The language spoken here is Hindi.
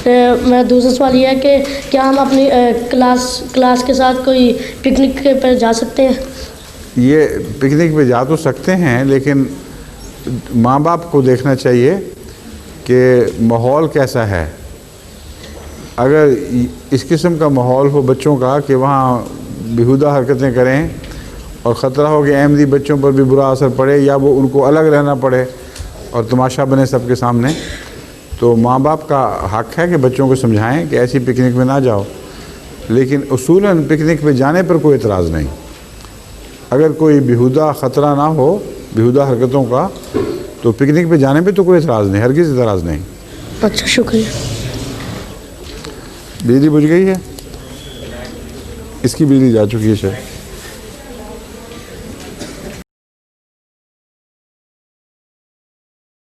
मेरा दूसरा सवाल ये है कि क्या हम अपनी क्लास के साथ कोई पिकनिक पर जा सकते हैं? ये पिकनिक पे जा तो सकते हैं, लेकिन माँ बाप को देखना चाहिए कि माहौल कैसा है। अगर इस किस्म का माहौल हो बच्चों का कि वहाँ बेहुदा हरकतें करें और ख़तरा हो कि अहमदी बच्चों पर भी बुरा असर पड़े या वो उनको अलग रहना पड़े और तमाशा बने सबके सामने, तो माँ बाप का हक़ है कि बच्चों को समझाएं कि ऐसी पिकनिक में ना जाओ। लेकिन उसूलन पिकनिक पे जाने पर कोई एतराज़ नहीं। अगर कोई बेहुदा ख़तरा ना हो बेहुदा हरकतों का, तो पिकनिक पे जाने पे तो कोई एतराज़ नहीं, हरगिज़ एतराज़ नहीं। अच्छा, शुक्रिया। बिजली बुझ गई है, इसकी बिजली जा चुकी है शायद।